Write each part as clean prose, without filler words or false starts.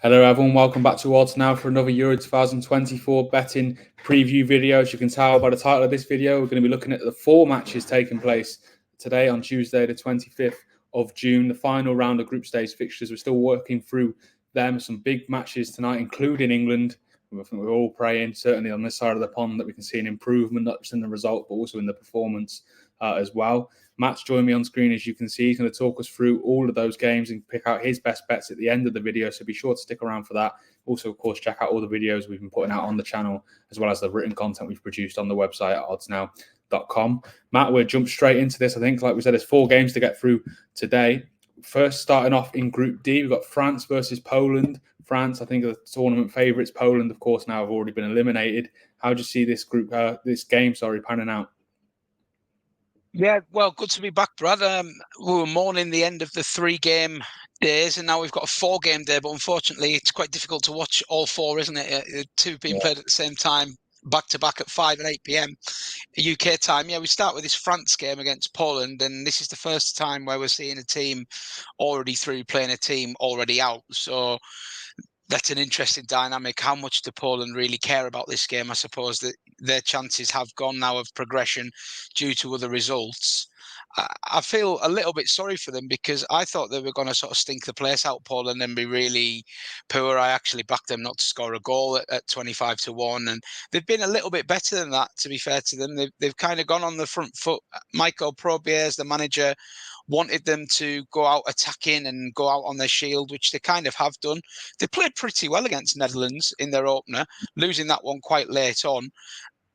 Hello everyone, welcome back to Odds Now for another Euro 2024 betting preview video. As you can tell by the title of this video, we're going to be looking at the four matches taking place today on Tuesday the 25th of June, the final round of group stage fixtures. We're still working through them, some big matches tonight, including England. I think we're all praying, certainly on this side of the pond, that we can see an improvement, not just in the result, but also in the performance as well. Matt's joined me on screen, as you can see. He's going to talk us through all of those games and pick out his best bets at the end of the video, so be sure to stick around for that. Also, of course, check out all the videos we've been putting out on the channel, as well as the written content we've produced on the website at oddsnow.com. Matt, we'll jump straight into this. I think, like we said, there's four games to get through today. First, starting off in Group D, we've got France versus Poland. France, I think, are the tournament favourites. Poland, of course, now have already been eliminated. How do you see this game panning out? Yeah, well, good to be back, Brad. We were mourning the end of the 3-game days, and now we've got a 4-game day. But unfortunately, it's quite difficult to watch all four, isn't it? Two being played at the same time, back to back at 5 and 8 p.m. UK time. Yeah, we start with this France game against Poland, and this is the first time where we're seeing a team already through playing a team already out. So that's an interesting dynamic. How much do Poland really care about this game? I suppose that their chances have gone now of progression due to other results. I feel a little bit sorry for them because I thought they were going to sort of stink the place out, Poland, and be really poor. I actually backed them not to score a goal at 25-1, and they've been a little bit better than that, to be fair to them. They've kind of gone on the front foot. Michael Probier's the manager, wanted them to go out attacking and go out on their shield, which they kind of have done. They played pretty well against Netherlands in their opener, losing that one quite late on.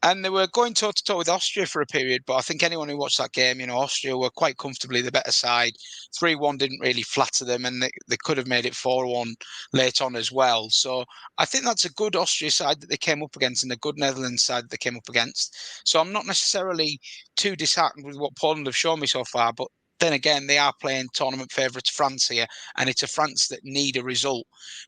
And they were going toe-to-toe with Austria for a period, but I think anyone who watched that game, Austria were quite comfortably the better side. 3-1 didn't really flatter them, and they could have made it 4-1 late on as well. So I think that's a good Austria side that they came up against and a good Netherlands side that they came up against. So I'm not necessarily too disheartened with what Poland have shown me so far, but then again, they are playing tournament favourites France here, and it's a France that need a result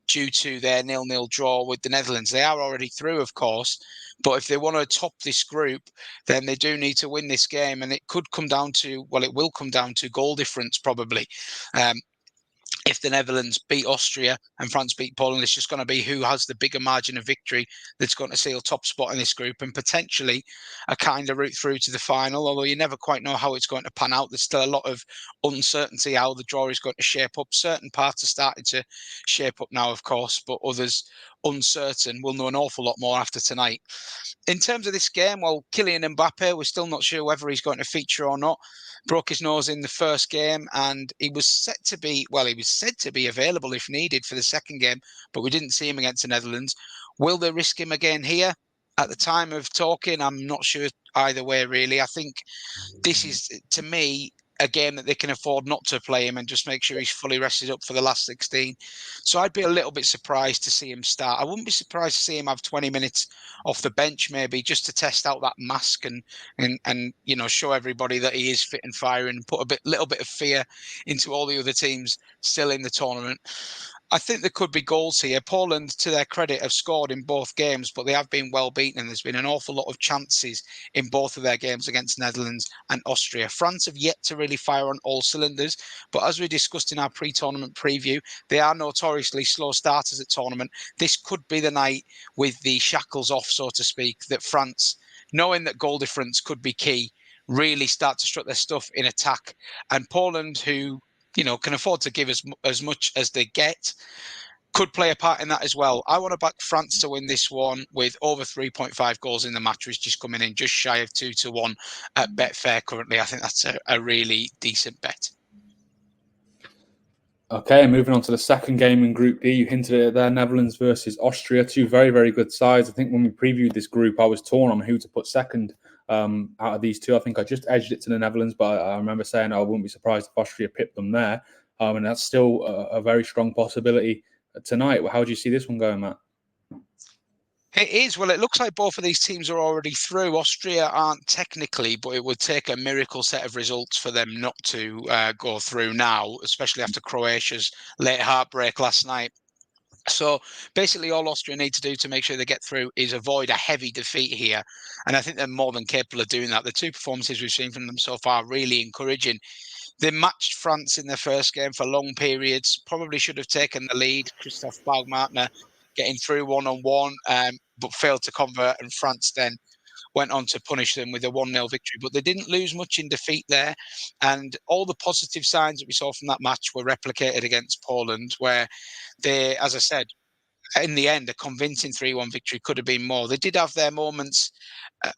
due to their 0-0 draw with the Netherlands. They are already through, of course, but if they want to top this group, then they do need to win this game, and it could come down to, well, it will come down to goal difference probably. If the Netherlands beat Austria and France beat Poland, it's just going to be who has the bigger margin of victory that's going to seal top spot in this group and potentially a kind of route through to the final, although you never quite know how it's going to pan out. There's still a lot of uncertainty how the draw is going to shape up. Certain parts are starting to shape up now, of course, but others uncertain. We'll know an awful lot more after tonight. In terms of this game, well, Kylian Mbappe, we're still not sure whether he's going to feature or not. Broke his nose in the first game, and he was said to be available if needed for the second game, but we didn't see him against the Netherlands. Will they risk him again here? At the time of talking, I'm not sure either way, really. I think this is, to me, a game that they can afford not to play him and just make sure he's fully rested up for the last 16. So I'd be a little bit surprised to see him start. I wouldn't be surprised to see him have 20 minutes off the bench, maybe, just to test out that mask and show everybody that he is fit and firing and put little bit of fear into all the other teams still in the tournament. I think there could be goals here. Poland, to their credit, have scored in both games, but they have been well beaten, and there's been an awful lot of chances in both of their games against Netherlands and Austria. France have yet to really fire on all cylinders, but as we discussed in our pre-tournament preview, they are notoriously slow starters at tournament. This could be the night with the shackles off, so to speak, that France, knowing that goal difference could be key, really start to strut their stuff in attack. And Poland, who can afford to give as much as they get, could play a part in that as well. I want to back France to win this one with over 3.5 goals in the match, which is just coming in just shy of 2-1 at Betfair currently. I think that's a really decent bet. Okay, moving on to the second game in Group D. You hinted at it there, Netherlands versus Austria. Two very, very good sides. I think when we previewed this group, I was torn on who to put second out of these two. I think I just edged it to the Netherlands, but I remember saying I wouldn't be surprised if Austria pipped them there. And that's still a very strong possibility tonight. How do you see this one going, Matt? It is. Well, it looks like both of these teams are already through. Austria aren't technically, but it would take a miracle set of results for them not to go through now, especially after Croatia's late heartbreak last night. So basically all Austria need to do to make sure they get through is avoid a heavy defeat here. And I think they're more than capable of doing that. The two performances we've seen from them so far are really encouraging. They matched France in their first game for long periods. Probably should have taken the lead. Christoph Baumgartner getting through one-on-one, but failed to convert, and France then went on to punish them with a 1-0 victory. But they didn't lose much in defeat there. And all the positive signs that we saw from that match were replicated against Poland, where they, as I said, in the end, a convincing 3-1 victory could have been more. They did have their moments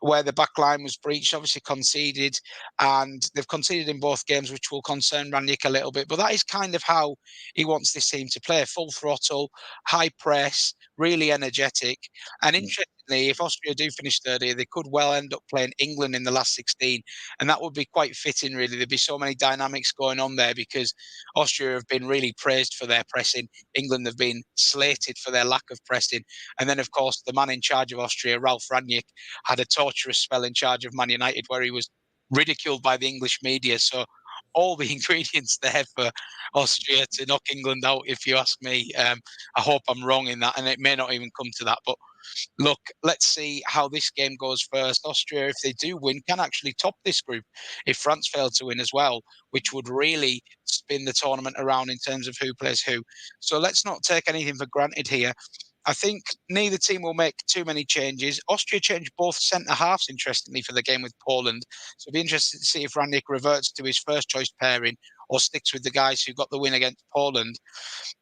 where the back line was breached, obviously conceded, and they've conceded in both games, which will concern Ranić a little bit. But that is kind of how he wants this team to play: full throttle, high press, really energetic. And interestingly, if Austria do finish third here, they could well end up playing England in the last 16, and that would be quite fitting, really. There'd be so many dynamics going on there because Austria have been really praised for their pressing. England have been slated for their lack of pressing. And then, of course, the man in charge of Austria, Ralf Rangnick, had a torturous spell in charge of Man United where he was ridiculed by the English media. So all the ingredients there for Austria to knock England out, if you ask me. I hope I'm wrong in that, and it may not even come to that. But look, let's see how this game goes first. Austria, if they do win, can actually top this group if France failed to win as well, which would really spin the tournament around in terms of who plays who. So let's not take anything for granted here. I think neither team will make too many changes. Austria changed both centre-halves, interestingly, for the game with Poland. So it'll be interesting to see if Ranić reverts to his first-choice pairing or sticks with the guys who got the win against Poland.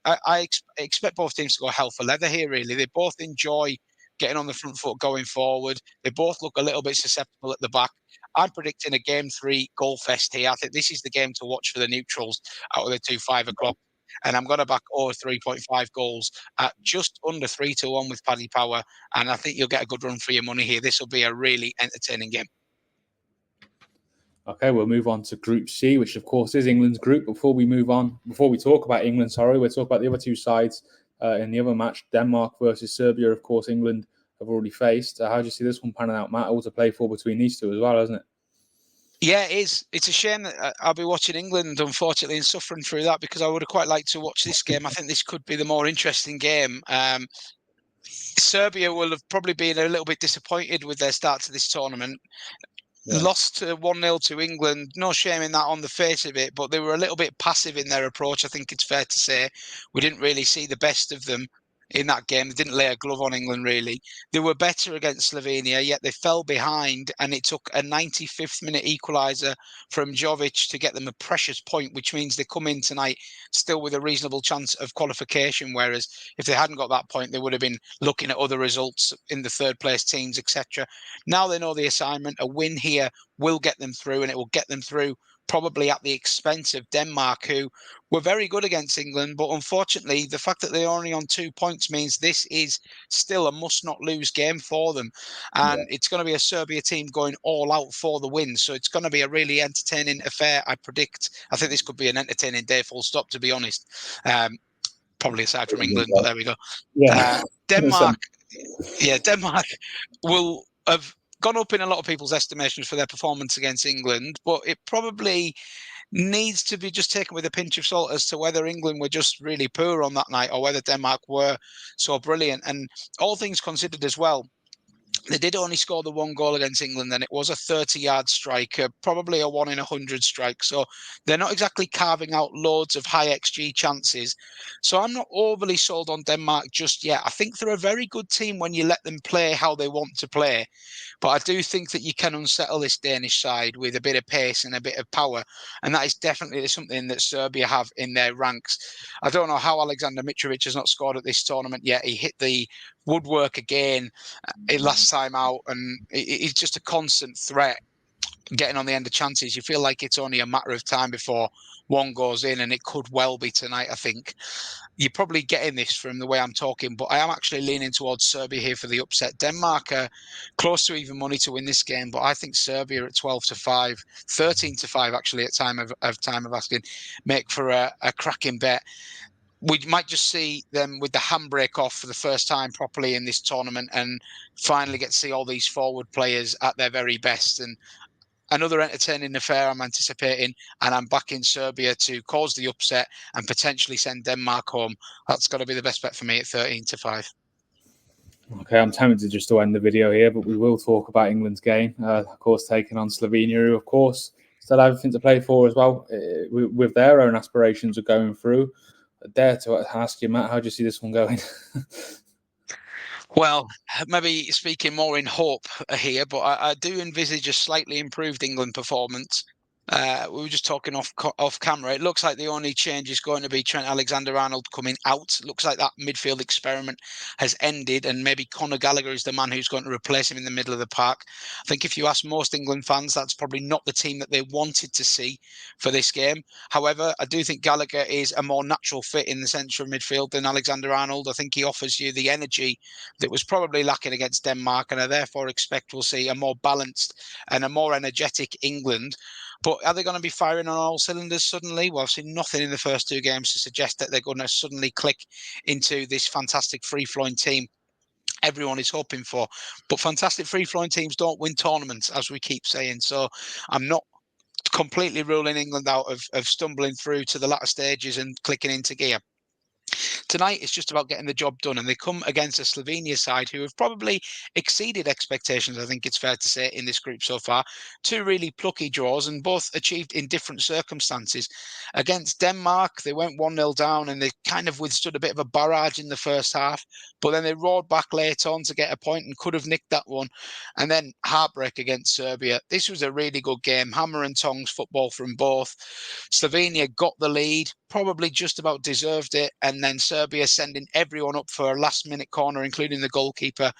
I expect both teams to go hell for leather here, really. They both enjoy getting on the front foot going forward. They both look a little bit susceptible at the back. I'm predicting a Game 3 goal fest here. I think this is the game to watch for the neutrals out of the 2 5 o'clock. And I'm going to back over 3.5 goals at just under 3-1 with PaddyPower. And I think you'll get a good run for your money here. This will be a really entertaining game. Okay, we'll move on to Group C, which of course is England's group. Before we talk about England, we'll talk about the other two sides in the other match, Denmark versus Serbia. Of course, England have already faced. How do you see this one panning out, Matt? All to play for between these two as well, isn't it? Yeah, it is. It's a shame that I'll be watching England, unfortunately, and suffering through that because I would have quite liked to watch this game. I think this could be the more interesting game. Serbia will have probably been a little bit disappointed with their start to this tournament. Yeah. Lost 1-0 to England. No shame in that on the face of it, but they were a little bit passive in their approach. I think it's fair to say we didn't really see the best of them in that game. They didn't lay a glove on England, really. They were better against Slovenia, yet they fell behind, and it took a 95th minute equaliser from Jovic to get them a precious point, which means they come in tonight still with a reasonable chance of qualification, whereas if they hadn't got that point, they would have been looking at other results in the third place teams, etc. Now they know the assignment. A win here will get them through, and it will get them through probably at the expense of Denmark, who were very good against England. But unfortunately, the fact that they're only on 2 points means this is still a must-not-lose game for them. And it's going to be a Serbia team going all out for the win. So it's going to be a really entertaining affair, I predict. I think this could be an entertaining day, full stop, to be honest. Probably aside from England, but there we go. Yeah. Denmark will have gone up in a lot of people's estimations for their performance against England, but it probably needs to be just taken with a pinch of salt as to whether England were just really poor on that night or whether Denmark were so brilliant. And all things considered as well, they did only score the one goal against England, and it was a 30-yard strike, probably a 1 in 100 strike. So they're not exactly carving out loads of high XG chances. So I'm not overly sold on Denmark just yet. I think they're a very good team when you let them play how they want to play. But I do think that you can unsettle this Danish side with a bit of pace and a bit of power. And that is definitely something that Serbia have in their ranks. I don't know how Alexander Mitrovic has not scored at this tournament yet. He hit the woodwork again last time out, and he's just a constant threat getting on the end of chances. You feel like it's only a matter of time before one goes in, and it could well be tonight, I think. You're probably getting this from the way I'm talking, but I am actually leaning towards Serbia here for the upset. Denmark are close to even money to win this game, but I think Serbia at 12-5, 13-5 actually at time of asking, make for a cracking bet. We might just see them with the handbrake off for the first time properly in this tournament and finally get to see all these forward players at their very best. And another entertaining affair I'm anticipating, and I'm backing Serbia to cause the upset and potentially send Denmark home. That's got to be the best bet for me at 13-5. Okay, I'm tempted to end the video here, but we will talk about England's game. Of course, taking on Slovenia, who, of course, still have everything to play for as well, with their own aspirations of going through. I dare to ask you, Matt, how do you see this one going? Well, maybe speaking more in hope here, but I do envisage a slightly improved England performance. We were just talking off camera. It looks like the only change is going to be Trent Alexander-Arnold coming out. Looks like that midfield experiment has ended, and maybe Conor Gallagher is the man who's going to replace him in the middle of the park. I think if you ask most England fans, that's probably not the team that they wanted to see for this game. However, I do think Gallagher is a more natural fit in the centre of midfield than Alexander-Arnold. I think he offers you the energy that was probably lacking against Denmark, and I therefore expect we'll see a more balanced and a more energetic England. But are they going to be firing on all cylinders suddenly? Well, I've seen nothing in the first two games to suggest that they're going to suddenly click into this fantastic free-flowing team everyone is hoping for. But fantastic free-flowing teams don't win tournaments, as we keep saying. So I'm not completely ruling England out of stumbling through to the latter stages and clicking into gear. Tonight, it's just about getting the job done, and they come against a Slovenia side who have probably exceeded expectations, I think it's fair to say, in this group so far. Two really plucky draws, and both achieved in different circumstances. Against Denmark, they went 1-0 down, and they kind of withstood a bit of a barrage in the first half, but then they roared back late on to get a point and could have nicked that one. And then heartbreak against Serbia. This was a really good game, hammer and tongs football from both. Slovenia got the lead, probably just about deserved it, and then Serbia sending everyone up for a last-minute corner, including the goalkeeper,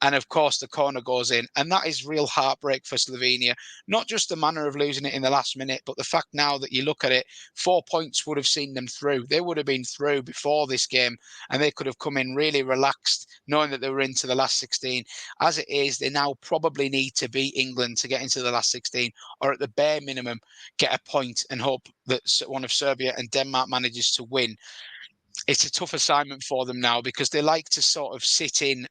and of course the corner goes in, and that is real heartbreak for Slovenia. Not just the manner of losing it in the last minute, but the fact now that you look at it, 4 points would have seen them through. They would have been through before this game, and they could have come in really relaxed, knowing that they were into the last 16. As it is, they now probably need to beat England to get into the last 16, or at the bare minimum, get a point and hope that one of Serbia and Denmark manages to win. It's a tough assignment for them now because they like to sort of sit in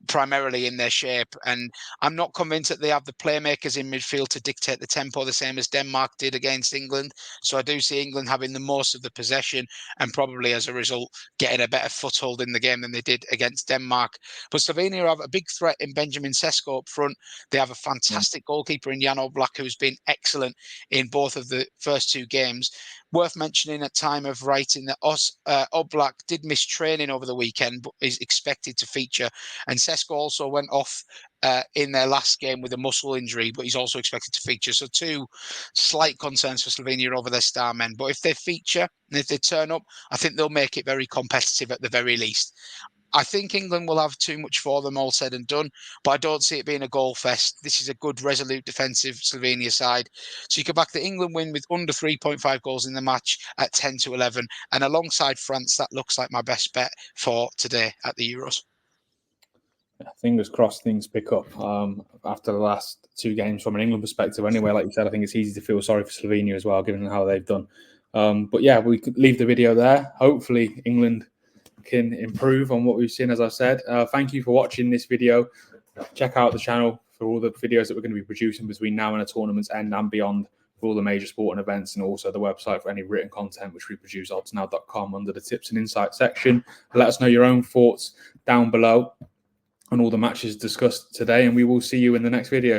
primarily in their shape, and I'm not convinced that they have the playmakers in midfield to dictate the tempo the same as Denmark did against England. So I do see England having the most of the possession and probably as a result getting a better foothold in the game than they did against Denmark. But Slovenia have a big threat in Benjamin Sesko up front. They have a fantastic goalkeeper in Jan Oblak, who's been excellent in both of the first two games. Worth mentioning at time of writing that Oblak did miss training over the weekend, but is expected to feature. And Sesko also went off in their last game with a muscle injury, but he's also expected to feature. So two slight concerns for Slovenia over their star men. But if they feature and if they turn up, I think they'll make it very competitive at the very least. I think England will have too much for them, all said and done, but I don't see it being a goal fest. This is a good, resolute, defensive Slovenia side. So you can back the England win with under 3.5 goals in the match at 10-11. And alongside France, that looks like my best bet for today at the Euros. Fingers crossed things pick up after the last two games from an England perspective. Anyway, like you said, I think it's easy to feel sorry for Slovenia as well, given how they've done. But yeah, we could leave the video there. Hopefully England can improve on what we've seen, as I said. Thank you for watching this video. Check out the channel for all the videos that we're going to be producing between now and the tournament's end and beyond for all the major sporting events, and also the website for any written content which we produce, oddsnow.com, under the tips and insights section. Let us know your own thoughts down below on all the matches discussed today, and we will see you in the next video.